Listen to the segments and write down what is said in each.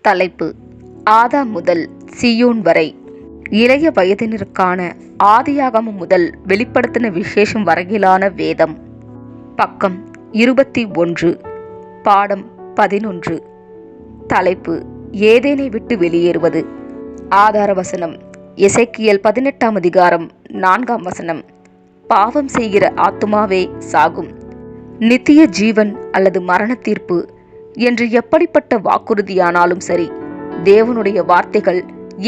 தலைப்பு: ஆதாம் முதல் சீயோன் வரை. இளைய வயதினருக்கான ஆதியாகமம் முதல் வெளிப்படுத்தின விசேஷம் வரையிலான வேதம். பக்கம் 21. பாடம் 11. தலைப்பு: ஏதேனை விட்டு வெளியேறுவது. ஆதார வசனம்: எசேக்கியேல் 18ஆம் அதிகாரம் 4ஆம் வசனம். பாவம் செய்கிற ஆத்துமாவே சாகும். நித்திய ஜீவன் அல்லது மரண தீர்ப்பு என்று எப்படிப்பட்ட வாக்குறுதியானாலும் சரி, தேவனுடைய வார்த்தைகள்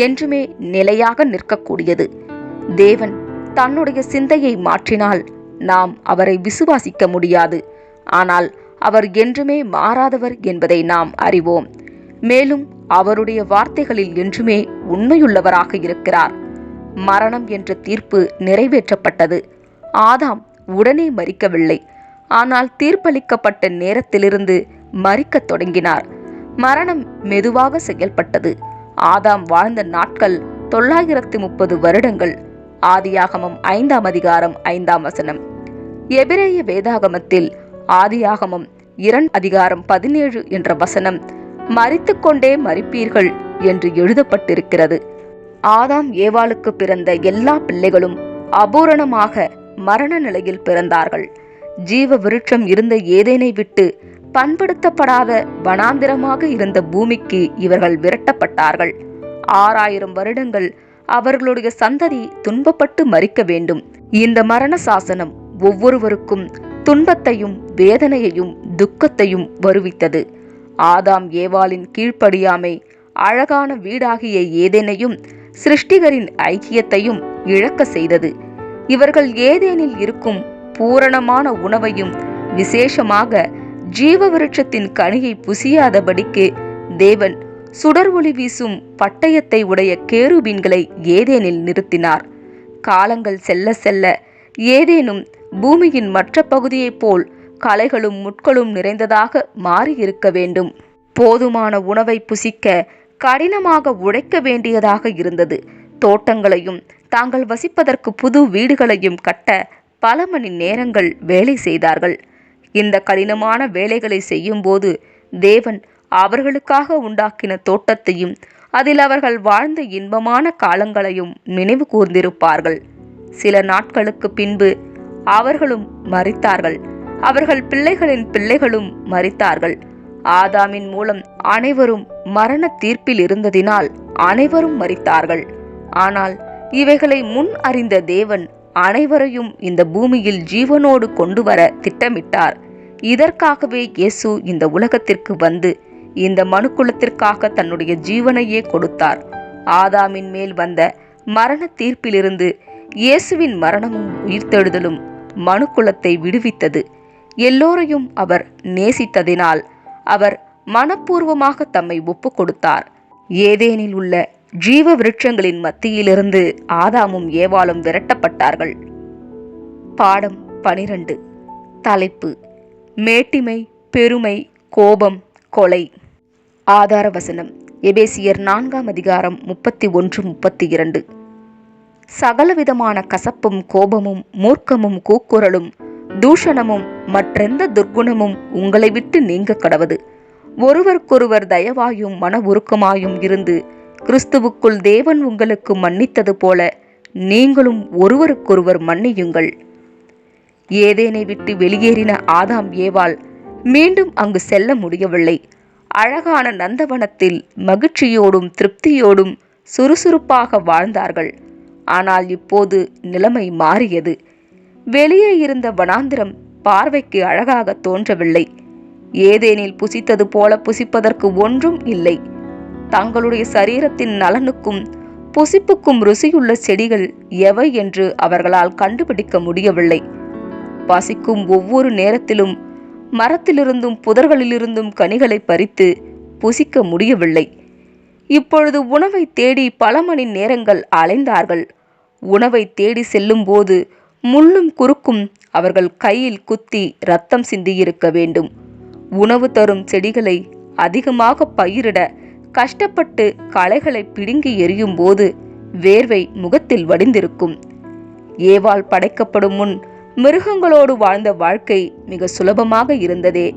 என்றுமே நிலையாக நிற்கக்கூடியது. தேவன் தன்னுடைய சிந்தையை மாற்றினால் நாம் அவரை விசுவாசிக்க முடியாது. ஆனால் அவர் என்றுமே மாறாதவர் என்பதை நாம் அறிவோம். மேலும் அவருடைய வார்த்தைகளில் என்றுமே உண்மையுள்ளவராக இருக்கிறார். மரணம் என்ற தீர்ப்பு நிறைவேற்றப்பட்டது. ஆதாம் உடனே மரிக்கவில்லை. ஆனால் தீர்ப்பளிக்கப்பட்ட நேரத்திலிருந்து மரிக்கத் தொடங்கினார். மரணம் மெதுவாக செயல்பட்டது. ஆதாம் வாழ்ந்த நாட்கள் 930 வருடங்கள். ஆதியாகமம் 5ஆம் அதிகாரம் 5ஆம் வசனம். எபிரேய வேதாகமத்தில் ஆதியாகமம் 2 அதிகாரம் 17 என்ற வசனம் மரித்துக்கொண்டே மரிப்பீர்கள் என்று எழுதப்பட்டிருக்கிறது. ஆதாம் ஏவாளுக்கு பிறந்த எல்லா பிள்ளைகளும் அபூரணமாக மரண நிலையில் பிறந்தார்கள். ஜீவ விருட்சம் இருந்த ஏதேனை விட்டு பண்படுத்தப்படாத வனாந்திரமாக இருந்த பூமிக்கு இவர்கள் விரட்டப்பட்டார்கள். 6000 வருடங்கள் அவர்களுடைய சந்ததி துன்பப்பட்டு மரிக்க வேண்டும். இந்த மரண சாசனம் ஒவ்வொருவருக்கும் துன்பத்தையும் வேதனையையும் துக்கத்தையும் வருவித்தது. ஆதாம் ஏவாளின் கீழ்ப்படியாமை அழகான வீடாகிய ஏதேனையும் சிருஷ்டிகரின் ஐக்கியத்தையும் இழக்க செய்தது. இவர்கள் ஏதேனில் இருக்கும் பூரணமான உணவையும் விசேஷமாக ஜீவ விருட்சத்தின் கனியை புசியாதபடிக்கு தேவன் சுடர் ஒளி வீசும் பட்டயத்தை உடைய கேருபீன்களை ஏதேனில் நிறுத்தினார். காலங்கள் செல்ல செல்ல ஏதேனும் பூமியின் மற்ற பகுதியைப் போல் களைகளும் முட்களும் நிறைந்ததாக மாறியிருக்க வேண்டும். போதுமான உணவை புசிக்க கடினமாக உழைக்க வேண்டியதாக இருந்தது. தோட்டங்களையும் தாங்கள் வசிப்பதற்கு புது வீடுகளையும் கட்ட பல மணி நேரங்கள் வேலை செய்தார்கள். இந்த கடினமான வேலைகளை செய்யும்போது தேவன் அவர்களுக்காக உண்டாக்கின தோட்டத்தையும் அதில் அவர்கள் வாழ்ந்த இன்பமான காலங்களையும் நினைவு கூர்ந்திருப்பார்கள். சில நாட்களுக்கு பின்பு அவர்களும் மரித்தார்கள். அவர்கள் பிள்ளைகளின் பிள்ளைகளும் மரித்தார்கள். ஆதாமின் மூலம் அனைவரும் மரண தீர்ப்பில் இருந்ததினால் அனைவரும் மரித்தார்கள். ஆனால் இவைகளை முன் அறிந்த தேவன் அனைவரையும் இந்த பூமியில் ஜீவனோடு கொண்டு வர திட்டமிட்டார். இதற்காகவே இயேசு இந்த உலகத்திற்கு வந்து இந்த மனுக்குலத்திற்காக தன்னுடைய ஜீவனையே கொடுத்தார். ஆதாமின் மேல் வந்த மரண தீர்ப்பிலிருந்து இயேசுவின் மரணமும் உயிர்த்தெழுதலும் மனுக்குலத்தை விடுவித்தது. எல்லோரையும் அவர் நேசித்ததினால் அவர் மனப்பூர்வமாக தம்மை ஒப்பு கொடுத்தார். ஏதேனில் உள்ள ஜீவ விருட்சங்களின் மத்தியிலிருந்து ஆதாமும் ஏவாளும் விரட்டப்பட்டார்கள். பாடம் 12. தலைப்பு: மேட்டிமை, பெருமை, கோபம், கொலை. ஆதார வசனம்: எபேசியர் 4ஆம் அதிகாரம் 31-32. சகலவிதமான கசப்பும் கோபமும் மூர்க்கமும் கூக்குரலும் தூஷணமும் மற்றெந்த துர்க்குணமும் உங்களை விட்டு நீங்க கடவது. ஒருவருக்கொருவர் தயவாயும் மன உருக்கமாயும் இருந்து கிறிஸ்துவுக்குள் தேவன் உங்களுக்கு மன்னித்தது போல நீங்களும் ஒருவருக்கொருவர் மன்னியுங்கள். ஏதேனை விட்டு வெளியேறின ஆதாம் ஏவாள் மீண்டும் அங்கு செல்ல முடியவில்லை. அழகான நந்தவனத்தில் மகிழ்ச்சியோடும் திருப்தியோடும் சுறுசுறுப்பாக வாழ்ந்தார்கள். ஆனால் இப்போது நிலைமை மாறியது. வெளியே இருந்த வனாந்திரம் பார்வைக்கு அழகாக தோன்றவில்லை. ஏதேனில் புசித்தது போல புசிப்பதற்கு ஒன்றும் இல்லை. தங்களுடைய சரீரத்தின் நலனுக்கும் புசிப்புக்கும் ருசியுள்ள செடிகள் எவை என்று அவர்களால் கண்டுபிடிக்க முடியவில்லை. பசிக்கும் ஒவ்வொரு நேரத்திலும் மரத்திலிருந்தும் புதர்களிலிருந்தும் கனிகளை பறித்து புசிக்க முடியவில்லை. இப்பொழுது உணவை தேடி பல மணி நேரங்கள் அலைந்தார்கள். உணவை தேடி செல்லும் போது முள்ளும் குறுக்கும் அவர்கள் கையில் குத்தி இரத்தம் சிந்தியிருக்க வேண்டும். உணவு தரும் செடிகளை அதிகமாக பயிரிட கஷ்டப்பட்டு களைகளை பிடுங்கி எறியும் போது வேர்வை முகத்தில் வடிந்திருக்கும். ஏவாள் படைக்கப்படும் முன் மிருகங்களோடு வாழ்ந்த வாழ்க்கை மிக சுலபமாக இருந்ததே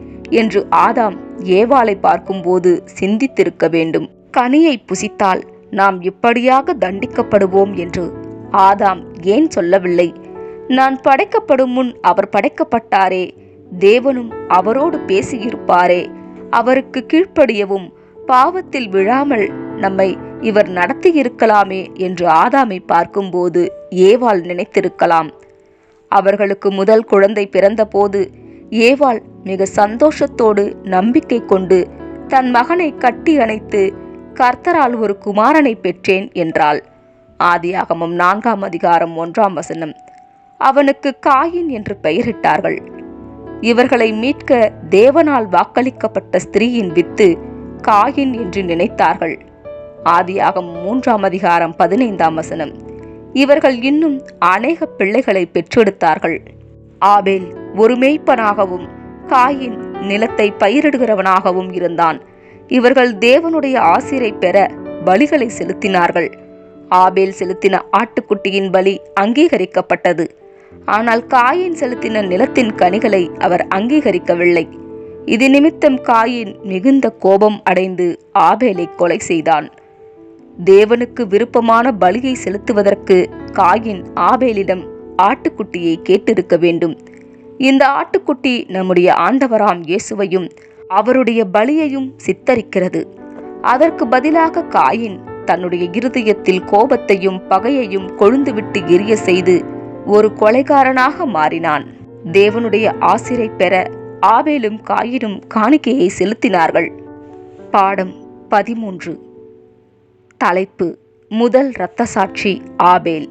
என்று ஆதாம் ஏவாளை பார்க்கும்போது சிந்தித்திருக்க வேண்டும். கனியை புசித்தால் நாம் இப்படியாக தண்டிக்கப்படுவோம் என்று ஆதாம் ஏன் சொல்லவில்லை? நான் படைக்கப்படும் முன் அவர் படைக்கப்பட்டாரே, தேவனும் அவரோடு பேசியிருப்பாரே, அவருக்கு கீழ்ப்படியவும் பாவத்தில் விழாமல் நம்மை இவர் நடத்தியிருக்கலாமே என்று ஆதாமை பார்க்கும்போது ஏவாள் நினைத்திருக்கலாம். அவர்களுக்கு முதல் குழந்தை பிறந்தபோது ஏவாள் மிக சந்தோஷத்தோடு நம்பிக்கை கொண்டு தன் மகனை கட்டி அணைத்து, கர்த்தரால் ஒரு குமாரனை பெற்றேன் என்றாள். ஆதியாகமம் 4ஆம் அதிகாரம் 1ஆம் வசனம். அவனுக்கு காயின் என்று பெயரிட்டார்கள். இவர்களை மீட்க தேவனால் வாக்களிக்கப்பட்ட ஸ்திரீயின் வித்து காயின் என்று நினைத்தார்கள். ஆதியாகமம் 3ஆம் அதிகாரம் 15ஆம் வசனம். இவர்கள் இன்னும் அநேக பிள்ளைகளை பெற்றெடுத்தார்கள். ஆபேல் ஒரு மேய்ப்பனாகவும் காயின் நிலத்தை பயிரிடுகிறவனாகவும் இருந்தான். இவர்கள் தேவனுடைய ஆசீரை பெற பலிகளை செலுத்தினார்கள். ஆபேல் செலுத்தின ஆட்டுக்குட்டியின் பலி அங்கீகரிக்கப்பட்டது. ஆனால் காயின் செலுத்தின நிலத்தின் கனிகளை அவர் அங்கீகரிக்கவில்லை. இது நிமித்தம் காயின் மிகுந்த கோபம் அடைந்து ஆபேலை கொலை செய்தான். தேவனுக்கு விருப்பமான பலியை செலுத்துவதற்கு காயின் ஆபேலிடம் ஆட்டுக்குட்டியை கேட்டிருக்க வேண்டும். இந்த ஆட்டுக்குட்டி நம்முடைய ஆண்டவராம் இயேசுவையும் அவருடைய பலியையும் சித்தரிக்கிறது. அதற்கு பதிலாக காயின் தன்னுடைய இருதயத்தில் கோபத்தையும் பகையையும் கொழுந்துவிட்டு எரிய செய்து ஒரு கொலைகாரனாக மாறினான். தேவனுடைய ஆசிரை பெற ஆபேலும் காயினும் காணிக்கையை செலுத்தினார்கள். பாடம் 13. தலைப்பு: முதல் இரத்த சாட்சி ஆபேல்.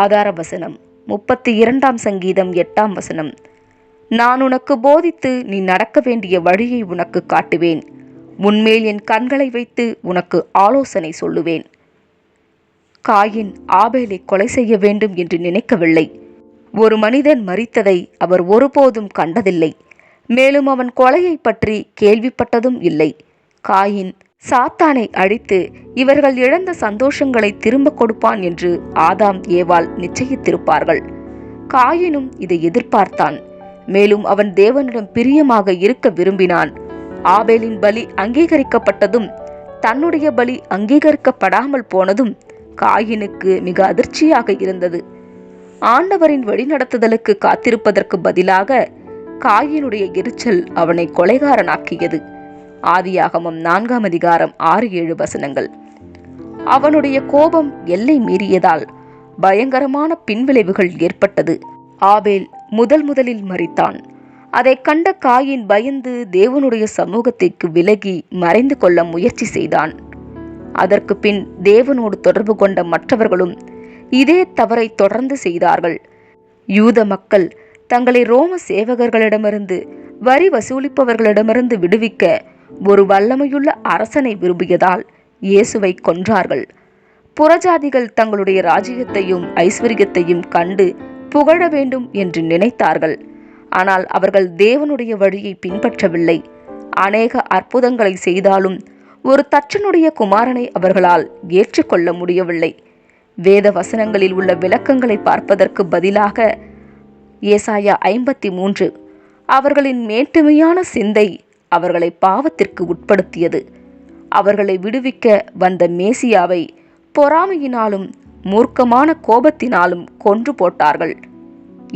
ஆதார வசனம் 32ஆம் சங்கீதம் 8ஆம் வசனம். நான் உனக்கு போதித்து நீ நடக்க வேண்டிய வழியை உனக்கு காட்டுவேன். உன்மேல் என் கண்களை வைத்து உனக்கு ஆலோசனை சொல்லுவேன். காயின் ஆபேலை கொலை செய்ய வேண்டும் என்று நினைக்கவில்லை. ஒரு மனிதன் மரித்ததை அவர் ஒருபோதும் கண்டதில்லை. மேலும் அவன் கொலையை பற்றி கேள்விப்பட்டதும் இல்லை. காயின் சாத்தானை அழித்து இவர்கள் இழந்த சந்தோஷங்களை திரும்ப கொடுப்பான் என்று ஆதாம் ஏவாள் நிச்சயித்திருப்பார்கள். காயினும் இதை எதிர்பார்த்தான். மேலும் அவன் தேவனிடம் பிரியமாக இருக்க விரும்பினான். ஆபேலின் பலி அங்கீகரிக்கப்பட்டதும் தன்னுடைய பலி அங்கீகரிக்கப்படாமல் போனதும் காயினுக்கு மிக அதிர்ச்சியாக இருந்தது. ஆண்டவரின் வழிநடத்துதலுக்கு காத்திருப்பதற்கு பதிலாக காயினுடைய எரிச்சல் அவனை கொலைகாரனாக்கியது. ஆதியாகமம் 4ஆம் அதிகாரம் 6-7 வசனங்கள். அவனுடைய கோபம் எல்லை மீறியதால் பயங்கரமான பின்விளைவுகள் ஏற்பட்டது. ஆபேல் முதலில் மரித்தான். அதை கண்ட காயின் பயந்து தேவனுடைய சமூகத்திற்கு விலகி மறைந்து கொள்ள முயற்சி செய்தான். அதற்கு பின் தேவனோடு தொடர்பு கொண்ட மற்றவர்களும் இதே தவறை தொடர்ந்து செய்தார்கள். யூத மக்கள் தங்களை ரோம சேவகர்களிடமிருந்து வரி வசூலிப்பவர்களிடமிருந்து விடுவிக்க ஒரு வல்லமையுள்ள அரசனை விரும்பியதால் இயேசுவை கொன்றார்கள். புறஜாதிகள் தங்களுடைய ராஜ்யத்தையும் ஐஸ்வர்யத்தையும் கண்டு புகழ வேண்டும் என்று நினைத்தார்கள். ஆனால் அவர்கள் தேவனுடைய வழியை பின்பற்றவில்லை. அநேக அற்புதங்களை செய்தாலும் ஒரு தச்சனுடைய குமாரனை அவர்களால் ஏற்றுக்கொள்ள முடியவில்லை. வேத வசனங்களில் உள்ள விளக்கங்களை பார்ப்பதற்கு பதிலாக ஏசாயா 53 அவர்களின் மேட்டுமையான சிந்தை அவர்களை பாவத்திற்கு உட்படுத்தியது. அவர்களை விடுவிக்க வந்த மேசியாவை பொறாமையினாலும் மூர்க்கமான கோபத்தினாலும் கொன்று போட்டார்கள்.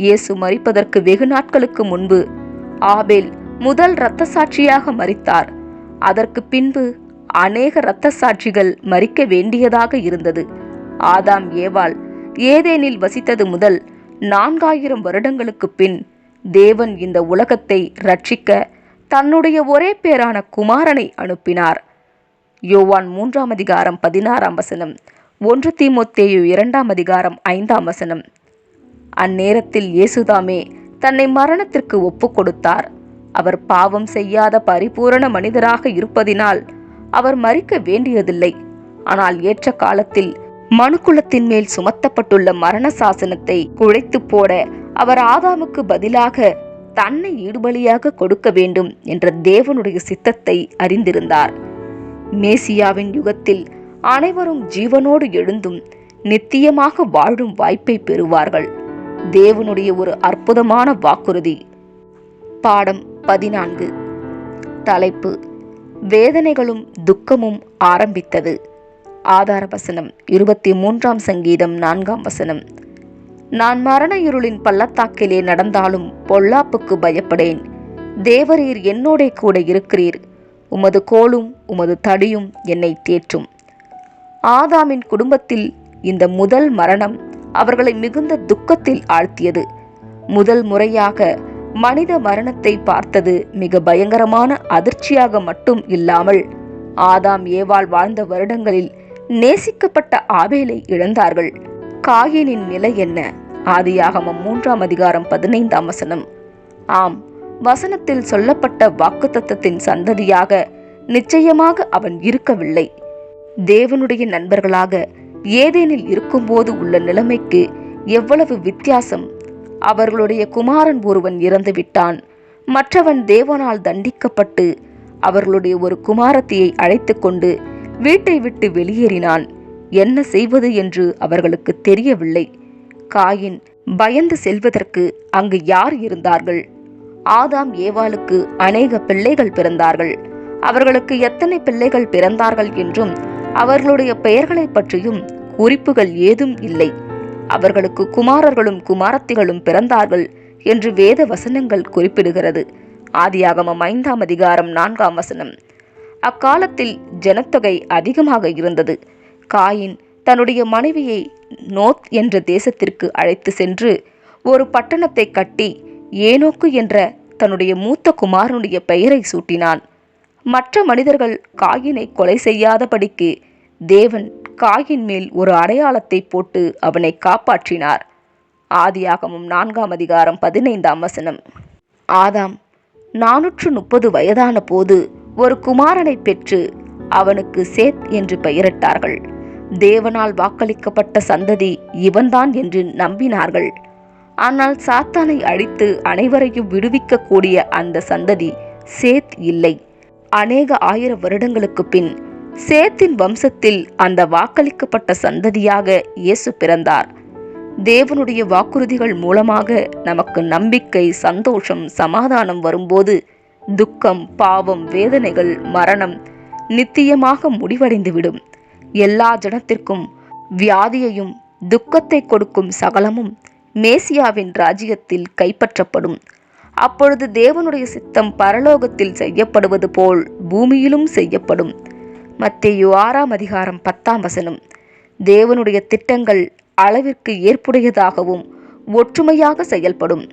இயேசு மரிப்பதற்கு வெகு நாட்களுக்கு முன்பு ஆபேல் முதல் இரத்த சாட்சியாக மரித்தார். அதற்கு பின்பு அநேக இரத்த சாட்சிகள் மரிக்க வேண்டியதாக இருந்தது. ஆதாம் ஏவாள் ஏதேனில் வசித்தது முதல் 4000 வருடங்களுக்கு பின் தேவன் இந்த உலகத்தை ரட்சிக்க தன்னுடைய ஒரே பேரான குமாரனை அனுப்பினார். யோவான் 3ஆம் அதிகாரம் 16ஆம் வசனம், 1 தீமோத்தேயு 2ஆம் அதிகாரம் 5ஆம் வசனம். அந்நேரத்தில் இயேசுதாமே தன்னை மரணத்திற்கு ஒப்பு கொடுத்தார். அவர் பாவம் செய்யாத பரிபூரண மனிதராக இருப்பதினால் அவர் மரிக்க வேண்டியதில்லை. ஆனால் ஏற்ற காலத்தில் மனுக்குலத்தின் மேல் சுமத்தப்பட்டுள்ள மரண சாசனத்தை குழைத்து போட அவர் ஆதாமுக்கு பதிலாக தன்னை ஈடுபலியாக கொடுக்க வேண்டும் என்ற தேவனுடைய சித்தத்தை அறிந்திருந்தார். மேசியாவின் யுகத்தில் அனைவரும் ஜீவனோடு எழுந்தும் நித்தியமாக வாழும் வாய்ப்பை பெறுவார்கள். தேவனுடைய ஒரு அற்புதமான வாக்குறுதி. பாடம் 14. தலைப்பு: வேதனைகளும் துக்கமும் ஆரம்பித்தது. ஆதார வசனம் 23 சங்கீதம் 4 நான் மரண இருளின் பள்ளத்தாக்கிலே நடந்தாலும் பொல்லாப்புக்கு பயப்படேன். தேவரீர் என்னோடே கூட இருக்கிறீர். உமது கோலும் உமது தடியும் என்னை தேற்றும். ஆதாமின் குடும்பத்தில் இந்த முதல் மரணம் அவர்களை மிகுந்த துக்கத்தில் ஆழ்த்தியது. முதல் முறையாக மனித மரணத்தை பார்த்தது மிக பயங்கரமான அதிர்ச்சியாக மட்டும் இல்லாமல், ஆதாம் ஏவாள் வாழ்ந்த வருடங்களில் நேசிக்கப்பட்ட ஆபேலை இழந்தார்கள். காயினின் நிலை என்ன? ஆதியாகமம் 3:15. ஆம், வசனத்தில் சொல்லப்பட்ட வாக்குத்தத்தத்தின் சந்ததியாக நிச்சயமாக அவன் இருக்கவில்லை. தேவனுடைய நண்பர்களாக ஏதேனில் இருக்கும்போது உள்ள நிலைமைக்கு எவ்வளவு வித்தியாசம்! அவர்களுடைய குமாரன் ஒருவன் இறந்துவிட்டான். மற்றவன் தேவனால் தண்டிக்கப்பட்டு அவர்களுடைய ஒரு குமாரத்தியை அழைத்து கொண்டு வீட்டை விட்டு வெளியேறினான். என்ன செய்வது என்று அவர்களுக்கு தெரியவில்லை. காயின் பயந்து செல்வதற்கு அங்கு யார் இருந்தார்கள்? ஆதாம் ஏவாளுக்கு அநேக பிள்ளைகள் பிறந்தார்கள். அவர்களுக்கு எத்தனை பிள்ளைகள் பிறந்தார்கள் என்றும் அவர்களுடைய பெயர்களை பற்றியும் குறிப்புகள் ஏதும் இல்லை. அவர்களுக்கு குமாரர்களும் குமாரத்திகளும் பிறந்தார்கள் என்று வேத வசனங்கள் குறிப்பிடுகிறது. ஆதியாகமம் 5:4. அக்காலத்தில் ஜனத்தொகை அதிகமாக இருந்தது. காயின் தன்னுடைய மனைவியை நோத் என்ற தேசத்திற்கு அழைத்து சென்று ஒரு பட்டணத்தை கட்டி ஏனோக்கு என்ற தன்னுடைய மூத்த குமாரனுடைய பெயரை சூட்டினான். மற்ற மனிதர்கள் காயினை கொலை செய்யாதபடிக்கு தேவன் காயின் மேல் ஒரு அடையாளத்தை போட்டு அவனை காப்பாற்றினார். ஆதியாகமம் 4:15. ஆதாம் 430 வயதான போது ஒரு குமாரனை பெற்று அவனுக்கு சேத் என்று பெயரிட்டார்கள். தேவனால் வாக்களிக்கப்பட்ட சந்ததி இவன்தான் என்று நம்பினார்கள். ஆனால் சாத்தானை அழித்து அனைவரையும் விடுவிக்கக்கூடிய அந்த சந்ததி சேத் இல்லை. அநேக 1000 வருடங்களுக்கு பின் சேத்தின் வம்சத்தில் அந்த வாக்களிக்கப்பட்ட சந்ததியாக இயேசு பிறந்தார். தேவனுடைய வாக்குறுதிகள் மூலமாக நமக்கு நம்பிக்கை, சந்தோஷம், சமாதானம் வரும்போது துக்கம், பாவம், வேதனைகள், மரணம் நித்தியமாக முடிவடைந்துவிடும். எல்லா ஜனத்திற்கும் வியாதியையும் துக்கத்தை கொடுக்கும் சகலமும் மேசியாவின் ராஜ்யத்தில் கைப்பற்றப்படும். அப்பொழுது தேவனுடைய சித்தம் பரலோகத்தில் செய்யப்படுவது போல் பூமியிலும் செய்யப்படும். மத்தேயு 6:10. தேவனுடைய திட்டங்கள் அளவிற்கு ஏற்புடையதாகவும் ஒற்றுமையாக செயல்படும்.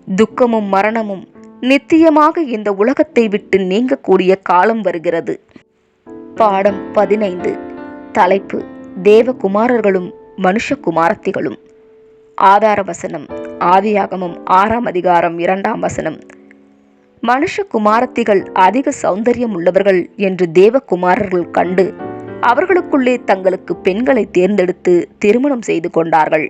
துக்கமும் மரணமும் நித்தியமாக இந்த உலகத்தை விட்டு நீங்கக்கூடிய காலம் வருகிறது. பாடம் 15. தலைப்பு: தேவகுமாரர்களும் மனுஷகுமாரத்திகளும். ஆதார வசனம்: ஆதியாகமம் 6:2. மனுஷகுமாரத்திகள் அதிக சௌந்தரியம் உள்ளவர்கள் என்று தேவகுமாரர்கள் கண்டு அவர்களுக்குள்ளே தங்களுக்கு பெண்களை தேர்ந்தெடுத்து திருமணம் செய்து கொண்டார்கள்.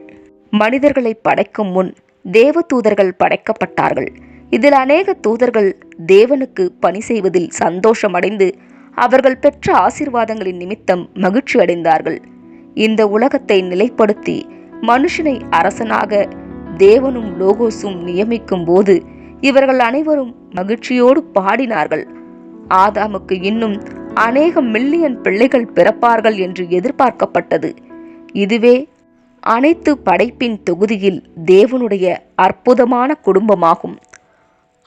மனிதர்களை படைக்கும் முன் தேவ தூதர்கள் படைக்கப்பட்டார்கள். இதில் அநேக தூதர்கள் தேவனுக்கு பணி செய்வதில் சந்தோஷமடைந்து அவர்கள் பெற்ற ஆசீர்வாதங்களின் நிமித்தம் மகிழ்ச்சி அடைந்தார்கள். இந்த உலகத்தை நிலைப்படுத்தி மனுஷனை அரசனாக தேவனும் லோகோசும் நியமிக்கும் போது இவர்கள் அனைவரும் மகிழ்ச்சியோடு பாடினார்கள். ஆதாமுக்கு இன்னும் அநேக மில்லியன் பிள்ளைகள் பிறப்பார்கள் என்று எதிர்பார்க்கப்பட்டது. இதுவே அனைத்து படைப்பின் தொகுதியில் தேவனுடைய அற்புதமான குடும்பமாகும்.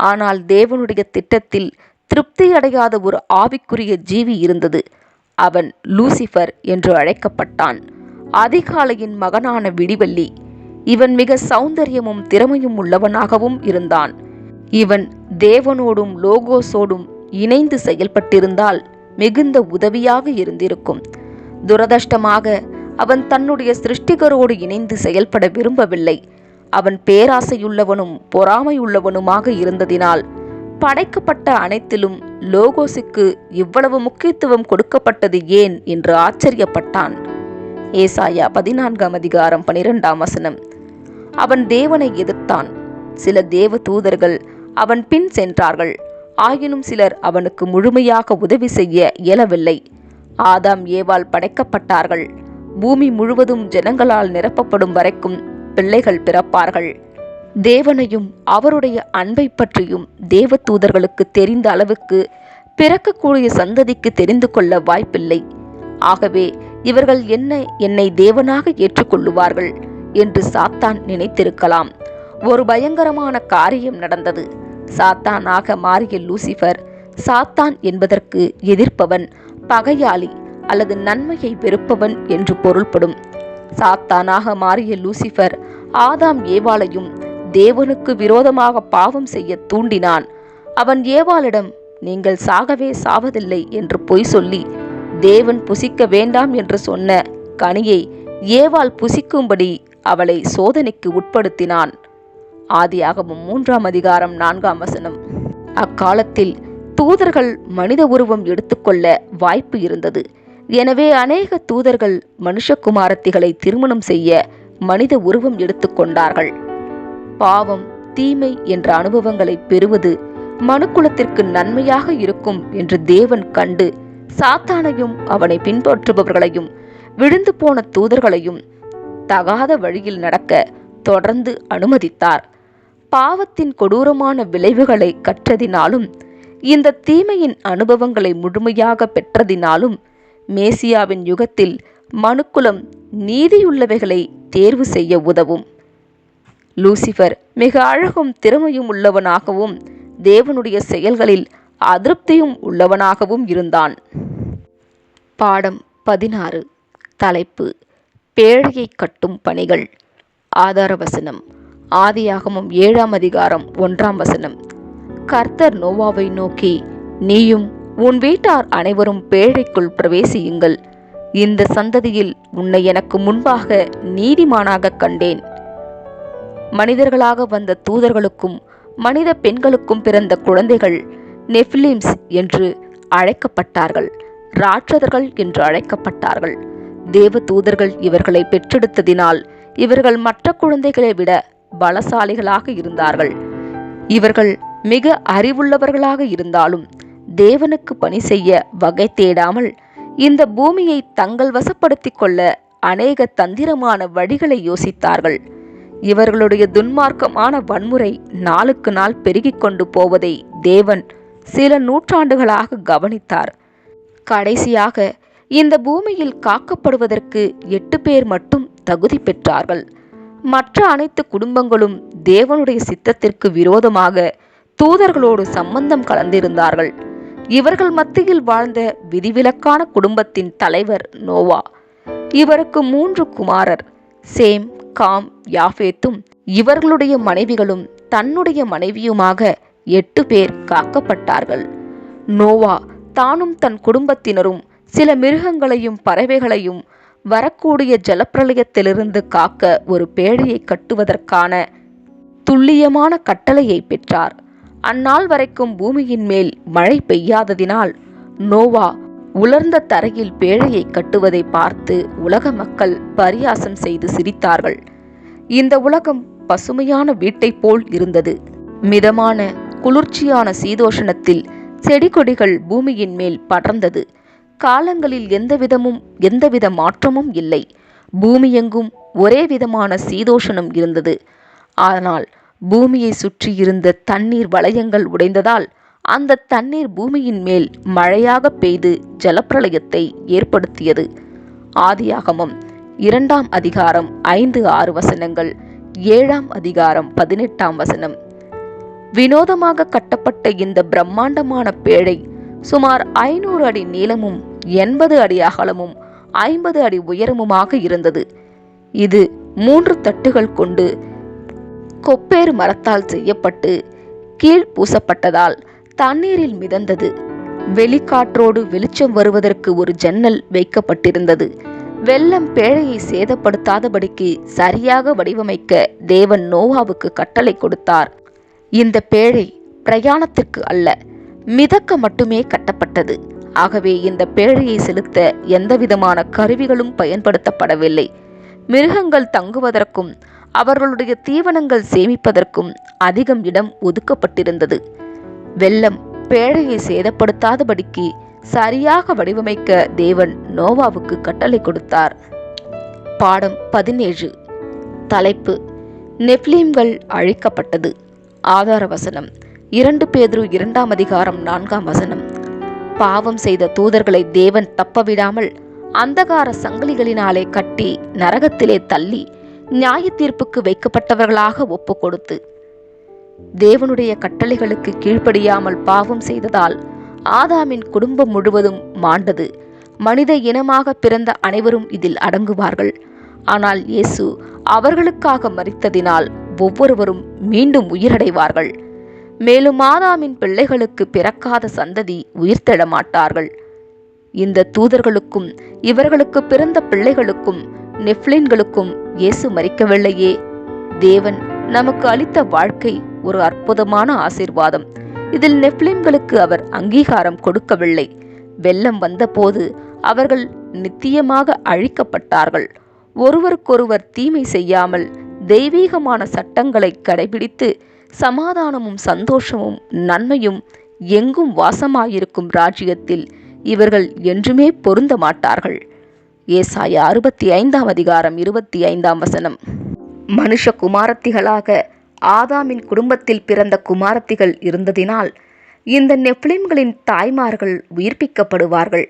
ஆனால் தேவனுடைய திட்டத்தில் திருப்தியடையாத ஒரு ஆவிக்குரிய ஜீவி இருந்தது. அவன் லூசிஃபர் என்று அழைக்கப்பட்டான். அதிகாலையின் மகனான விடிவெள்ளி. இவன் மிக சௌந்தரியமும் திறமையும் உள்ளவனாகவும் இருந்தான். இவன் தேவனோடும் லோகோசோடும் இணைந்து செயல்பட்டிருந்தால் மிகுந்த உதவியாக இருந்திருக்கும். துரதிர்ஷ்டமாக அவன் தன்னுடைய சிருஷ்டிகரோடு இணைந்து செயல்பட விரும்பவில்லை. அவன் பேராசையுள்ளவனும் பொறாமையுள்ளவனுமாக இருந்ததினால் படைக்கப்பட்ட அனைத்திலும் லோகோசுக்கு இவ்வளவு முக்கியத்துவம் கொடுக்கப்பட்டது ஏன் என்று ஆச்சரியப்பட்டான். ஏசாயா 14:12. அவன் தேவனை எதிர்த்தான். சில தேவ தூதர்கள் அவன் பின் சென்றார்கள். ஆயினும் சிலர் அவனுக்கு முழுமையாக உதவி செய்ய இயலவில்லை. ஆதாம் ஏவாள் படைக்கப்பட்டார்கள். பூமி முழுவதும் ஜனங்களால் நிரப்பப்படும் வரைக்கும் பிள்ளைகள் பிறப்பார்கள். தேவனையும் அவருடைய அன்பை பற்றியும் தேவ தூதர்களுக்கு தெரிந்த அளவுக்கு பிறக்கக்கூடிய சந்ததிக்கு தெரிந்து கொள்ள வாய்ப்பில்லை. ஆகவே இவர்கள் என்னை தேவனாக ஏற்றுக்கொள்ளுவார்கள் என்று சாத்தான் நினைத்திருக்கலாம். ஒரு பயங்கரமான காரியம் நடந்தது. சாத்தானாக மாறிய லூசிபர், சாத்தான் என்பதற்கு எதிர்ப்பவன், பகையாளி அல்லது நன்மையை வெறுப்பவன் என்று பொருள்படும். சாத்தானாக மாறிய லூசிபர் ஆதாம் ஏவாளையும் தேவனுக்கு விரோதமாக பாவம் செய்ய தூண்டினான். அவன் ஏவாளிடம், நீங்கள் சாகவே சாவதில்லை என்று பொய் சொல்லி தேவன் புசிக்க வேண்டாம் என்று சொன்ன கனியை ஏவாள் புசிக்கும்படி அவளை சோதனைக்கு உட்படுத்தினான். ஆதியாகமம் 3:4 அக்காலத்தில் தூதர்கள் மனித உருவம் எடுத்துக்கொள்ள வாய்ப்பு இருந்தது. எனவே அநேக தூதர்கள் மனுஷகுமாரத்திகளை திருமணம் செய்ய மனித உருவம் எடுத்துக்கொண்டார்கள். பாவம், தீமை என்ற அனுபவங்களை பெறுவது மனுக்குலத்திற்கு நன்மையாக இருக்கும் என்று தேவன் கண்டு சாத்தானையும் அவனை பின்பற்றுபவர்களையும் விழுந்து போன தூதர்களையும் தகாத வழியில் நடக்க தொடர்ந்து அனுமதித்தார். பாவத்தின் கொடூரமான விளைவுகளை கற்றதினாலும் இந்த தீமையின் அனுபவங்களை முழுமையாக பெற்றதினாலும் மேசியாவின் யுகத்தில் மனுக்குலம் நீதியுள்ளவைகளை தேர்வு செய்ய உதவும். லூசிபர் மிக அழகும் திறமையும் உள்ளவனாகவும் தேவனுடைய செயல்களில் அதிருப்தியும் உள்ளவனாகவும் இருந்தான். பாடம் 16. தலைப்பு: பேழையை கட்டும் பணிகள். ஆதார வசனம்: ஆதியாகமம் 7:1. கர்த்தர் நோவாவை நோக்கி, நீயும் உன் வீட்டார் அனைவரும் பேழைக்குள் பிரவேசியுங்கள். இந்த சந்ததியில் உன்னை எனக்கு முன்பாக நீதிமானாக கண்டேன். மனிதர்களாக வந்த தூதர்களுக்கும் மனித பெண்களுக்கும் பிறந்த குழந்தைகள் நெஃபிலிம்ஸ் என்று அழைக்கப்பட்டார்கள். ராட்சதர்கள் என்று அழைக்கப்பட்டார்கள். தேவ தூதர்கள் இவர்களை பெற்றெடுத்ததினால் இவர்கள் மற்ற குழந்தைகளை விட பலசாலிகளாக இருந்தார்கள். இவர்கள் மிக அறிவுள்ளவர்களாக இருந்தாலும் தேவனுக்கு பணி செய்ய வகை தேடாமல் இந்த பூமியை தங்கள் வசப்படுத்திக் கொள்ள அநேக தந்திரமான வழிகளை யோசித்தார்கள். இவர்களுடைய துன்மார்க்கமான வன்முறை நாளுக்கு நாள் பெருகிக் கொண்டு போவதை தேவன் சில நூற்றாண்டுகளாக கவனித்தார். கடைசியாக இந்த பூமியில் காக்கப்படுவதற்கு 8 பேர் மட்டும் தகுதி பெற்றார்கள். மற்ற அனைத்து குடும்பங்களும் தேவனுடைய சித்தத்திற்கு விரோதமாக தூதர்களோடு சம்பந்தம் கலந்திருந்தார்கள். இவர்கள் மத்தியில் வாழ்ந்த விதிவிலக்கான குடும்பத்தின் தலைவர் நோவா. இவருக்கு 3 குமாரர், சேம், காம், யாஃபேத்தும் இவர்களுடைய மனைவிகளும் தன்னுடைய மனைவியுமாக 8 பேர் காக்கப்பட்டார்கள். நோவா தானும் தன் குடும்பத்தினரும் சில மிருகங்களையும் பறவைகளையும் வரக்கூடிய ஜலப்பிரளயத்திலிருந்து காக்க ஒரு பேழையை கட்டுவதற்கான துல்லியமான கட்டளையை பெற்றார். அந்நாள் வரைக்கும் பூமியின் மேல் மழை பெய்யாததினால் நோவா உலர்ந்த தரையில் பேழையை கட்டுவதை பார்த்து உலக மக்கள் பரியாசம் செய்து சிரித்தார்கள். இந்த உலகம் பசுமையான வீட்டை போல் இருந்தது. மிதமான குளிர்ச்சியான சீதோஷணத்தில் செடி கொடிகள் பூமியின் மேல் படர்ந்தது. காலங்களில் எந்தவித மாற்றமும் இல்லை. பூமியெங்கும் ஒரே விதமான சீதோஷணம் இருந்தது. ஆனால் பூமியை சுற்றி இருந்த தண்ணீர் வளையங்கள் உடைந்ததால் அந்த தண்ணீர் பூமியின் மேல் மழையாக பெய்து ஜலப்பிரளயத்தை ஏற்படுத்தியது. ஆதியாகமம் 2:5-6, 7:18. வினோதமாக கட்டப்பட்ட இந்த பிரம்மாண்டமான பேழை சுமார் 500 அடி நீளமும் 80 அடி அகலமும் 50 அடி உயரமுமாக இருந்தது. இது 3 தட்டுகள் கொண்டு கொப்பேறு மரத்தால் செய்யப்பட்டு கீழ் பூசப்பட்டதால் தண்ணீரில் மிதந்தது. வெளிக்காற்றோடு வெளிச்சம் வருவதற்கு ஒரு ஜன்னல் வைக்கப்பட்டிருந்தது. வெள்ளம் பேழையை சேதப்படுத்தாதபடிக்கு சரியாக வடிவமைக்க தேவன் நோவாவுக்கு கட்டளை கொடுத்தார். இந்த பேழை பிரயாணத்திற்கு அல்ல, மிதக்க மட்டுமே கட்டப்பட்டது. ஆகவே இந்த பேழையை செலுத்த எந்தவிதமான கருவிகளும் பயன்படுத்தப்படவில்லை. மிருகங்கள் தங்குவதற்கும் அவர்களுடைய தீவனங்கள் சேமிப்பதற்கும் அதிகம் இடம் ஒதுக்கப்பட்டிருந்தது. வெள்ளம் பேழையை சேதப்படுத்தாதபடிக்கு சரியாக வடிவமைக்க தேவன் நோவாவுக்கு கட்டளை கொடுத்தார். பாடம் 17. தலைப்பு: நெப்லீம்கள் அழிக்கப்பட்டது. ஆதார வசனம்: 2 பேதுரு 2:4. பாவம் செய்த தூதர்களை தேவன் தப்பவிடாமல் அந்தகார சங்கிலிகளினாலே கட்டி நரகத்திலே தள்ளி நியாய தீர்ப்புக்கு வைக்கப்பட்டவர்களாக ஒப்பு கொடுத்து தேவனுடைய கட்டளைகளுக்கு கீழ்ப்படியாமல் பாவம் செய்ததால் ஆதாமின் குடும்பம் முழுவதும் மாண்டது. மனித இனமாக பிறந்த அனைவரும் இதில் அடங்குவார்கள். ஆனால் இயேசு அவர்களுக்காக மரித்ததினால் ஒவ்வொருவரும் மீண்டும் உயிரடைவார்கள். மேலும் ஆதாமின் பிள்ளைகளுக்கு பிறக்காத சந்ததி உயிர்த்தெழ மாட்டார்கள். இந்த தூதர்களுக்கும் இவர்களுக்கு பிறந்த பிள்ளைகளுக்கும் நெப்லின்களுக்கும் இயேசு மரிக்கவில்லையே. தேவன் நமக்கு அளித்த வாழ்க்கை ஒரு அற்புதமான ஆசீர்வாதம். இதில் நெப்லின்களுக்கு அவர் அங்கீகாரம் கொடுக்கவில்லை. வெள்ளம் வந்தபோது அவர்கள் நித்தியமாக அழிக்கப்பட்டார்கள். ஒருவருக்கொருவர் தீமை செய்யாமல் தெய்வீகமான சட்டங்களை கடைபிடித்து சமாதானமும் சந்தோஷமும் நன்மையும் எங்கும் வாசமாயிருக்கும் ராஜ்யத்தில் இவர்கள் என்றுமே பொருந்த மாட்டார்கள். ஏசாயா 65:25 மனுஷ குமாரத்திகளாக ஆதாமின் குடும்பத்தில் பிறந்த குமாரத்திகள் இருந்ததினால் இந்த நெப்லிம்களின் தாய்மார்கள் உயிர்ப்பிக்கப்படுவார்கள்.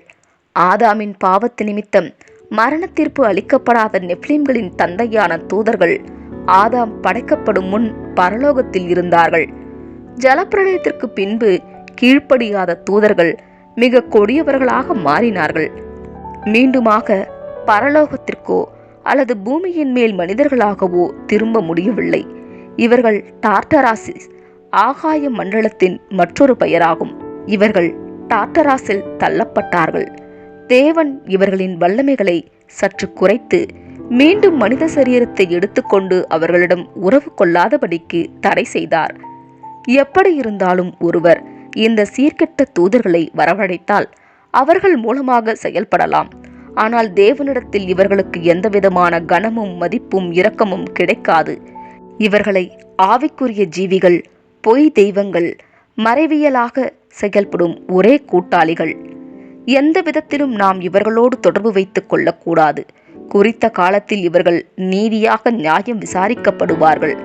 ஆதாமின் பாவத்து நிமித்தம் மரண தீர்ப்பு அளிக்கப்படாத நெப்லிம்களின் தந்தையான தூதர்கள் ஆதாம் படைக்கப்படும் முன் பரலோகத்தில் இருந்தார்கள். ஜலப்பிரளயத்திற்கு பின்பு கீழ்ப்படியாத தூதர்கள் மிக கொடியவர்களாக மாறினார்கள். மீண்டுமாக பரலோகத்திற்கோ அல்லது பூமியின் மேல் மனிதர்களாகவோ திரும்ப முடியவில்லை. இவர்கள் டார்டராசிஸ், ஆகாய மண்டலத்தின் மற்றொரு பெயராகும். இவர்கள் டார்டராஸில் தள்ளப்பட்டார்கள். தேவன் இவர்களின் வல்லமைகளை சற்று குறைத்து மீண்டும் மனித சரீரத்தை எடுத்துக்கொண்டு அவர்களிடம் உறவு கொள்ளாதபடிக்கு தடை செய்தார். எப்படி இருந்தாலும் ஒருவர் இந்த சீர்கெட்ட தூதர்களை வரவழைத்தால் அவர்கள் மூலமாக செயல்படலாம். ஆனால் தேவனிடத்தில் இவர்களுக்கு எந்தவிதமான கனமும் மதிப்பும் இரக்கமும் கிடைக்காது. இவர்களை ஆவிக்குரிய ஜீவிகள், பொய் தெய்வங்கள், மறைவியலாக செயல்படும் ஒரே கூட்டாளிகள். எந்த விதத்திலும் நாம் இவர்களோடு தொடர்பு வைத்துக் கொள்ளக்கூடாது. குறித்த காலத்தில் இவர்கள் நீதியாக நியாயம் விசாரிக்கப்படுவார்கள்.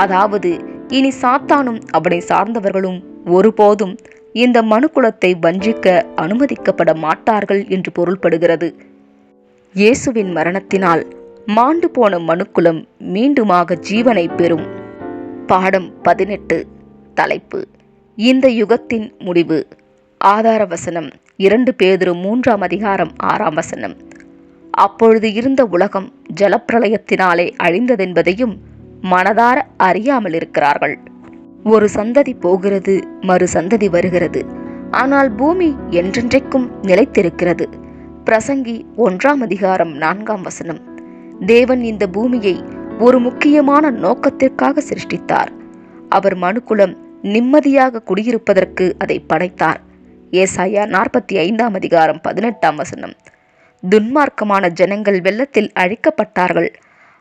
அதாவது இனி சாத்தானும் அவனை சார்ந்தவர்களும் ஒருபோதும் இந்த மனுக்குலத்தை வஞ்சிக்க அனுமதிக்கப்பட மாட்டார்கள் என்று பொருள்படுகிறது. இயேசுவின் மரணத்தினால் மாண்டு போன மனுக்குலம் மீண்டுமாக ஜீவனை பெறும். பாடம் 18. தலைப்பு: இந்த யுகத்தின் முடிவு. ஆதார வசனம் 2 பேதுரு 3:6. அப்பொழுது இருந்த உலகம் ஜலப்பிரளயத்தினாலே அழிந்ததென்பதையும் மனதார அறியாமல் இருக்கிறார்கள். ஒரு சந்ததி போகிறது, மறு சந்ததி வருகிறது, ஆனால் பூமி என்றென்றைக்கும் நிலைத்திருக்கிறது. பிரசங்கி 1:4. தேவன் இந்த பூமியை ஒரு முக்கியமான நோக்கத்திற்காக சிருஷ்டித்தார். அவர் மனுக்குலம் நிம்மதியாக குடியிருப்பதற்கு அதை படைத்தார். ஏசாயா 45:18. துன்மார்க்கமான ஜனங்கள் வெள்ளத்தில் அழிக்கப்பட்டார்கள்.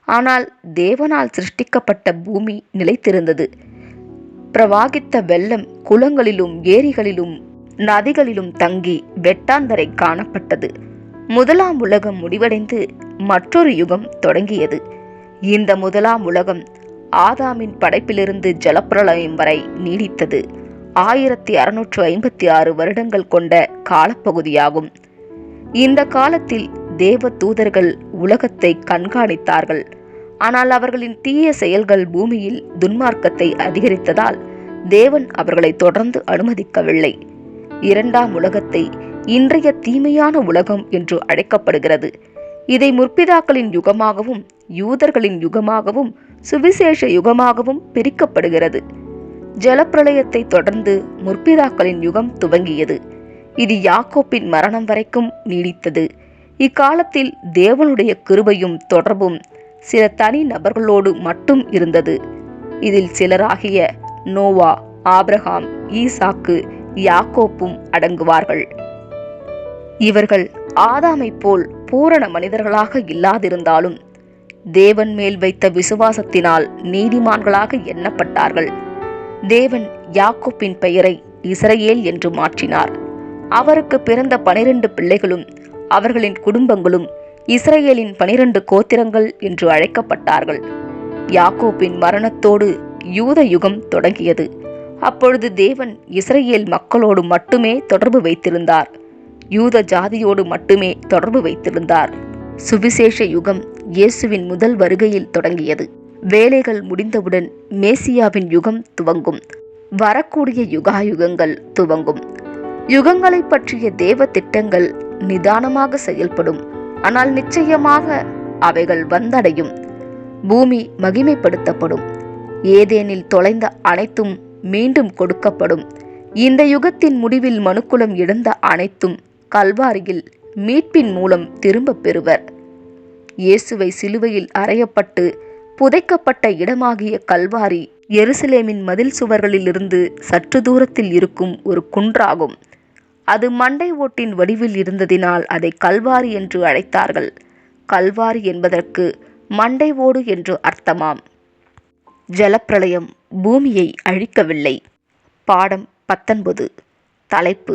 ஆனால் தேவனால் சிருஷ்டிக்கப்பட்ட பூமி நிலைத்திருந்தது. பிரவாகித்த வெள்ளம் குளங்களிலும் ஏரிகளிலும் நதிகளிலும் தங்கி வெட்டாந்தரை காணப்பட்டது. முதலாம் உலகம் முடிவடைந்து மற்றொரு யுகம் தொடங்கியது. இந்த முதலாம் உலகம் ஆதாமின் படைப்பிலிருந்து ஜலப்பிரளயம் வரை நீடித்தது. 1656 வருடங்கள் கொண்ட காலப்பகுதியாகும். இந்த காலத்தில் தேவ தூதர்கள் உலகத்தை கண்காணித்தார்கள். ஆனால் அவர்களின் தீய செயல்கள் பூமியில் துன்மார்க்கத்தை அதிகரித்ததால் தேவன் அவர்களை தொடர்ந்து அனுமதிக்கவில்லை. 2ஆம் உலகத்தை இன்றைய தீமையான உலகம் என்று அழைக்கப்படுகிறது. இதை முற்பிதாக்களின் யுகமாகவும் யூதர்களின் யுகமாகவும் சுவிசேஷ யுகமாகவும் பிரிக்கப்படுகிறது. ஜலப்பிரளயத்தை தொடர்ந்து முற்பிதாக்களின் யுகம் துவங்கியது. இது யாக்கோப்பின் மரணம் வரைக்கும் நீடித்தது. இக்காலத்தில் தேவனுடைய கிருபையும் தொடர்பும் சில தனி நபர்களோடு மட்டும் இருந்தது. இதில் சிலராகிய நோவா, ஆபிரகாம், ஈசாக்கு, யாக்கோப்பும் அடங்குவார்கள். இவர்கள் ஆதாமை போல் பூரண மனிதர்களாக இல்லாதிருந்தாலும் தேவன் மேல் வைத்த விசுவாசத்தினால் நீதிமான்களாக எண்ணப்பட்டார்கள். தேவன் யாக்கோப்பின் பெயரை இஸ்ரவேல் என்று மாற்றினார். அவருக்கு பிறந்த 12 பிள்ளைகளும் அவர்களின் குடும்பங்களும் இஸ்ரவேலின் 12 கோத்திரங்கள் என்று அழைக்கப்பட்டார்கள். யாக்கோப்பின் மரணத்தோடு யூத யுகம் தொடங்கியது. அப்பொழுது தேவன் இஸ்ரவேல் மக்களோடு மட்டுமே தொடர்பு வைத்திருந்தார். யூத ஜாதியோடு மட்டுமே தொடர்பு வைத்திருந்தார். சுவிசேஷ யுகம் இயேசுவின் முதல் வருகையில் தொடங்கியது. வேலைகள் முடிந்தவுடன் மேசியாவின் யுகம் துவங்கும். வரக்கூடிய யுகாயுகங்கள் துவங்கும். யுகங்களை பற்றிய தேவ திட்டங்கள் நிதானமாக செயல்படும். ஆனால் நிச்சயமாக அவைகள் வந்தடையும். பூமி மகிமைப்படுத்தப்படும். ஏதேனில் தொலைந்த அனைத்தும் மீண்டும் கொடுக்கப்படும். இந்த யுகத்தின் முடிவில் மனுக்குலம் இழந்த அனைத்தும் கல்வாரியில் மீட்பின் மூலம் திரும்பப் பெறுவர். இயேசுவை சிலுவையில் அறையப்பட்டு புதைக்கப்பட்ட இடமாகிய கல்வாரி எருசலேமின் மதில் சுவர்களிலிருந்து சற்று தூரத்தில் இருக்கும் ஒரு குன்றாகும். அது மண்டை ஓட்டின் வடிவில் இருந்ததினால் அதை கல்வாரி என்று அழைத்தார்கள். கல்வாரி என்பதற்கு மண்டை ஓடு என்று அர்த்தமாம். ஜலப்பிரளயம் பூமியை அழிக்கவில்லை. பாடம் 19. தலைப்பு: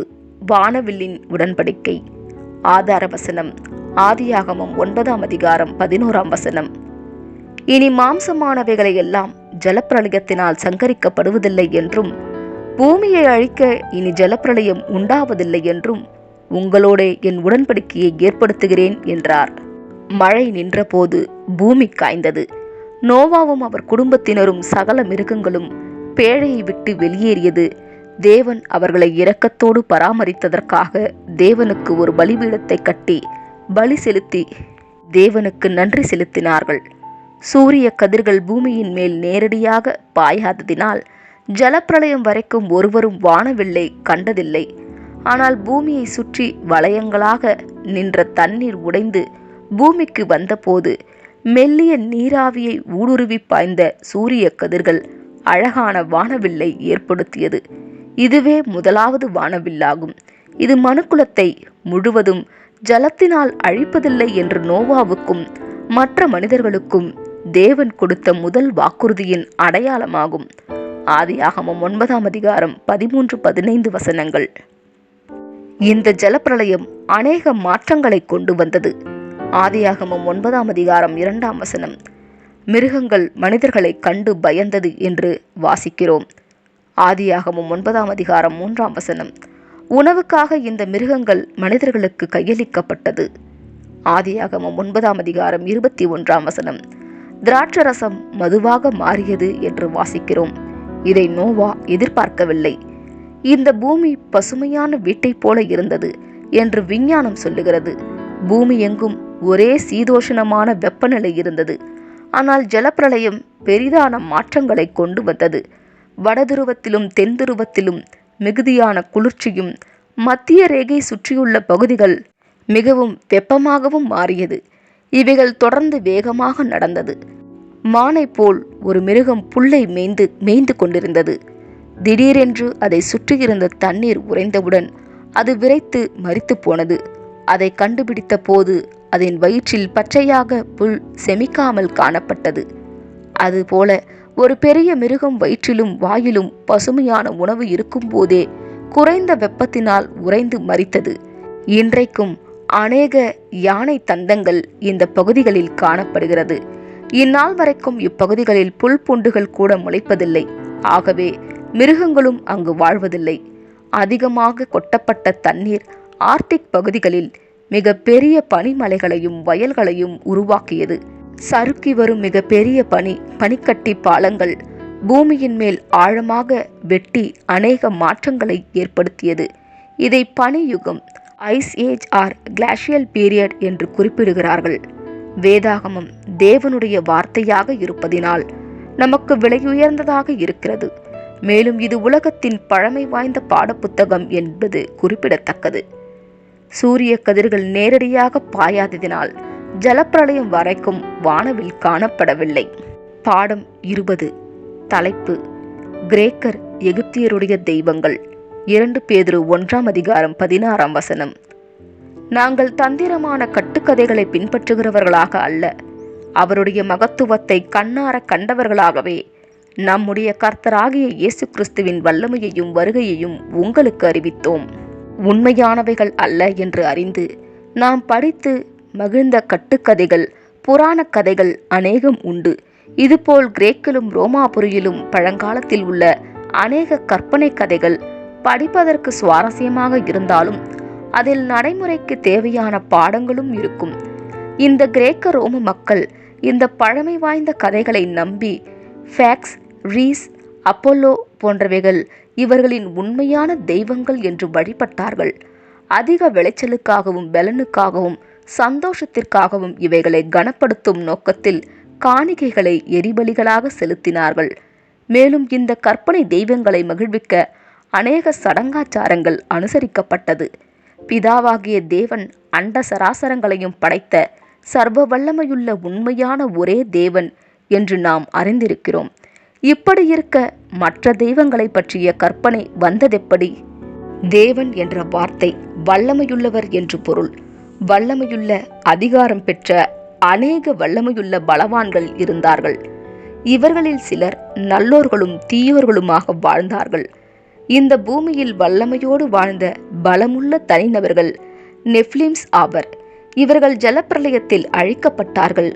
வானவில்லின் உடன்படிக்கை. ஆதார வசனம்: ஆதியாகமம் 9ஆம் அதிகாரம் 11ஆம் வசனம். இனி மாம்சமானவைகளை எல்லாம் ஜலப்பிரளயத்தினால் சங்கரிக்கப்படுவதில்லை என்றும், பூமியை அழிக்க இனி ஜலப்பிரளயம் உண்டாவதில்லை என்றும் உங்களோடே என் உடன்படிக்கையை ஏற்படுத்துகிறேன் என்றார். மழை நின்றபோது பூமி காய்ந்தது. நோவாவும் அவர் குடும்பத்தினரும் சகல மிருகங்களும் பேழையை விட்டு வெளியேறியது. தேவன் அவர்களை இரக்கத்தோடு பராமரித்ததற்காக தேவனுக்கு ஒரு பலிபீடத்தை கட்டி பலி செலுத்தி தேவனுக்கு நன்றி செலுத்தினார்கள். சூரிய கதிர்கள் பூமியின் மேல் நேரடியாக பாயாததினால் ஜலப்பிரளயம் வரைக்கும் ஒருவரும் வானவில்லை கண்டதில்லை. ஆனால் பூமியை சுற்றி வளையங்களாக நின்ற தண்ணீர் உடைந்து பூமிக்கு வந்தபோது மெல்லிய நீராவியை ஊடுருவி பாய்ந்த சூரிய கதிர்கள் அழகான வானவில்லை ஏற்படுத்தியது. இதுவே முதலாவது வானவில்லாகும். இது மனுக்குலத்தை முழுவதும் ஜலத்தினால் அழிப்பதில்லை என்று நோவாவுக்கும் மற்ற மனிதர்களுக்கும் தேவன் கொடுத்த முதல் வாக்குறுதியின் அடையாளமாகும். ஆதியாகமம் 9ஆம் அதிகாரம் 13-15 வசனங்கள். இந்த ஜலப்பிரளயம் அநேக மாற்றங்களை கொண்டு வந்தது. ஆதியாகமம் 9ஆம் அதிகாரம் 2ஆம் வசனம்: மிருகங்கள் மனிதர்களை கண்டு பயந்தது என்று வாசிக்கிறோம். ஆதியாகமம் 9ஆம் அதிகாரம் 3ஆம் வசனம்: உணவுக்காக இந்த மிருகங்கள் மனிதர்களுக்கு கையளிக்கப்பட்டது. ஆதியாகமம் 9ஆம் அதிகாரம் 21ஆம் வசனம்: திராட்சரசம் மதுவாக மாறியது என்று வாசிக்கிறோம். இதை நோவா எதிர்பார்க்கவில்லை. இந்த பூமி பசுமையான வீட்டைப் போல இருந்தது என்று விஞ்ஞானம் சொல்லுகிறது. பூமி எங்கும் ஒரே சீதோஷணமான வெப்பநிலை இருந்தது. ஆனால் ஜலப்பிரளயம் பெரிதான மாற்றங்களை கொண்டு வந்தது. வடதுருவத்திலும் தென் துருவத்திலும் மிகுதியான குளிர்ச்சியும், மத்திய ரேகை சுற்றியுள்ள பகுதிகள் மிகவும் வெப்பமாகவும் மாறியது. இவைகள் தொடர்ந்து வேகமாக நடந்தது. மானை போல் ஒரு மிருகம் புல்லை மேய்ந்து கொண்டிருந்தது. திடீரென்று அதை சுற்றியிருந்த தண்ணீர் உறைந்தவுடன் அது விரைத்து மரித்து போனது. அதை கண்டுபிடித்த போது அதன் வயிற்றில் பச்சையாக புல் செமிக்காமல் காணப்பட்டது. அதுபோல ஒரு பெரிய மிருகம் வயிற்றிலும் வாயிலும் பசுமையான உணவு இருக்கும் போதே குறைந்த வெப்பத்தினால் உறைந்து மரித்தது. இன்றைக்கும் அநேக யானை தந்தங்கள் இந்த பகுதிகளில் காணப்படுகிறது. இந்நாள் வரைக்கும் இப்பகுதிகளில் புல் பூண்டுகள் கூட முளைப்பதில்லை. ஆகவே மிருகங்களும் அங்கு வாழ்வதில்லை. அதிகமாக கொட்டப்பட்ட தண்ணீர் ஆர்டிக் பகுதிகளில் மிக பெரிய பனிமலைகளையும் வயல்களையும் உருவாக்கியது. சறுக்கி வரும் மிக பெரிய பனிக்கட்டி பாலங்கள் பூமியின் மேல் ஆழமாக வெட்டி அநேக மாற்றங்களை ஏற்படுத்தியது. இதை பனியுகம், ஐஸ் ஏஜ் ஆர் கிளாஷியல் பீரியட் என்று குறிப்பிடுகிறார்கள். வேதாகமம் தேவனுடைய வார்த்தையாக இருப்பதினால் நமக்கு விலையுயர்ந்ததாக இருக்கிறது. மேலும் இது உலகத்தின் பழமை வாய்ந்த பாடப்புத்தகம் என்பது குறிப்பிடத்தக்கது. சூரிய கதிர்கள் நேரடியாக பாயாததினால் ஜலப்பிரளயம் வரைக்கும் வானவில் காணப்படவில்லை. பாடம் 20. தலைப்பு: கிரேக்கர் எகிப்தியருடைய தெய்வங்கள். 2 பேதுரு 1ஆம் அதிகாரம் 16ஆம் வசனம்: நாங்கள் தந்திரமான கட்டுக்கதைகளை பின்பற்றுகிறவர்களாக அல்ல, அவருடைய மகத்துவத்தை கண்ணார கண்டவர்களாகவே நம்முடைய கர்த்தராகிய இயேசு கிறிஸ்துவின் வல்லமையையும் வருகையையும் உங்களுக்கு அறிவித்தோம். உண்மையானவைகள் அல்ல என்று அறிந்து நாம் படித்து மகிழ்ந்த கட்டுக்கதைகள், புராணக் கதைகள் அநேகம் உண்டு. இதுபோல் கிரேக்கிலும் ரோமாபுரியிலும் பழங்காலத்தில் உள்ள அநேக கற்பனை கதைகள் படிப்பதற்கு சுவாரஸ்யமாக இருந்தாலும் அதில் நடைமுறைக்கு தேவையான பாடங்களும் இருக்கும். இந்த கிரேக்க ரோம மக்கள் இந்த பழமை வாய்ந்த கதைகளை நம்பி ஃபேக்ஸ், ரீஸ், அப்போலோ போன்றவைகள் இவர்களின் உண்மையான தெய்வங்கள் என்று வழிபட்டார்கள். அதிக விளைச்சலுக்காகவும் பலனுக்காகவும் சந்தோஷத்திற்காகவும் இவைகளை கனப்படுத்தும் நோக்கத்தில் காணிக்கைகளை எரிபலிகளாக செலுத்தினார்கள். மேலும் இந்த கற்பனை தெய்வங்களை மகிழ்விக்க அநேக சடங்காச்சாரங்கள் அனுசரிக்கப்பட்டது. பிதாவாகிய தேவன் அண்ட சராசரங்களையும் படைத்த சர்வ வல்லமையுள்ள உண்மையான ஒரே தேவன் என்று நாம் அறிந்திருக்கிறோம். இப்படி இருக்க மற்ற தெய்வங்களை பற்றிய கற்பனை வந்ததெப்படி? தேவன் என்ற வார்த்தை வல்லமையுள்ளவர் என்று பொருள். வல்லமையுள்ள அதிகாரம் பெற்ற அநேக வல்லமையுள்ள பலவான்கள் இருந்தார்கள். இவர்களில் சிலர் நல்லோர்களும் தீயோர்களுமாக வாழ்ந்தார்கள். இந்த பூமியில் வல்லமையோடு வாழ்ந்த பலமுள்ள தனிநபர்கள் நெஃப்லிம்ஸ் ஆவர். இவர்கள் ஜலப்பிரளயத்தில் அழிக்கப்பட்டார்கள்.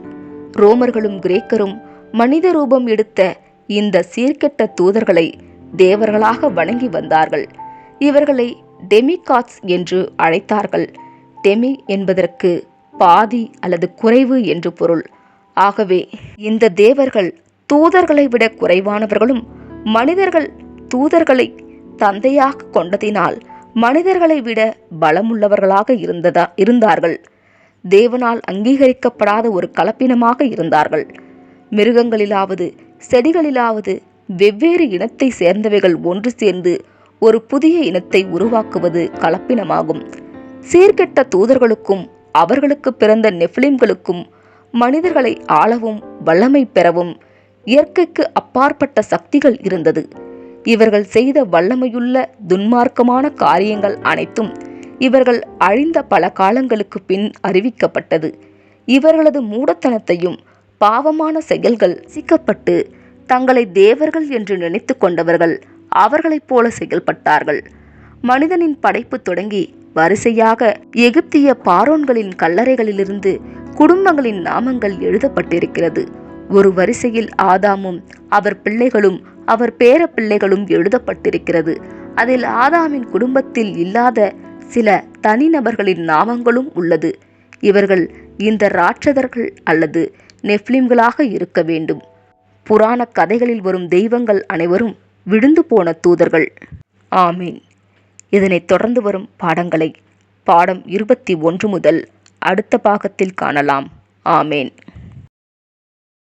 ரோமர்களும் கிரேக்கரும் மனித ரூபம் எடுத்த இந்த சீர்கெட்ட தூதர்களை தேவர்களாக வணங்கி வந்தார்கள். இவர்களை டெமிகாட்ஸ் என்று அழைத்தார்கள். டெமி என்பதற்கு பாதி அல்லது குறைவு என்று பொருள். ஆகவே இந்த தேவர்கள் தூதர்களை விட குறைவானவர்களும், மனிதர்கள் தூதர்களை தந்தையாக கொண்டதினால் மனிதர்களை விட பலமுள்ளவர்களாக இருந்தார்கள். தேவனால் அங்கீகரிக்கப்படாத ஒரு கலப்பினமாக இருந்தார்கள். மிருகங்களிலாவது செடிகளிலாவது வெவ்வேறு இனத்தை சேர்ந்தவைகள் ஒன்று சேர்ந்து ஒரு புதிய இனத்தை உருவாக்குவது கலப்பினமாகும். சீர்கெட்ட தூதர்களுக்கும் அவர்களுக்கு பிறந்த நெஃபிலிம்களுக்கும் மனிதர்களை ஆளவும் வல்லமை பெறவும் இயற்கைக்கு அப்பாற்பட்ட சக்திகள் இருந்தது. இவர்கள் செய்த வல்லமையுள்ள துன்மார்க்கமான காரியங்கள் அனைத்தும் இவர்கள் அழிந்த பல காலங்களுக்கு பின் அறிவிக்கப்பட்டது. இவர்களது மூடத்தனத்தையும் பாவமான செயல்கள் சிக்கப்பட்டு தங்களை தேவர்கள் என்று நினைத்து கொண்டவர்கள் அவர்களைப் போல செயல்பட்டார்கள். மனிதனின் படைப்பு தொடங்கி வரிசையாக எகிப்திய பாரோன்களின் கல்லறைகளிலிருந்து குடும்பங்களின் நாமங்கள் எழுதப்பட்டிருக்கிறது. ஒரு வரிசையில் ஆதாமும் அவர் பிள்ளைகளும் அவர் பேர பிள்ளைகளும் எழுதப்பட்டிருக்கிறது. அதில் ஆதாமின் குடும்பத்தில் இல்லாத சில தனிநபர்களின் நாமங்களும் உள்ளது. இவர்கள் இந்த ராட்சதர்கள் அல்லது நெஃப்லிம்களாக இருக்க வேண்டும். புராண கதைகளில் வரும் தெய்வங்கள் அனைவரும் விழுந்து போன தூதர்கள். ஆமீன். இதனைத் தொடர்ந்து வரும் பாடங்களை பாடம் 21 முதல் அடுத்த பாகத்தில் காணலாம். ஆமேன்.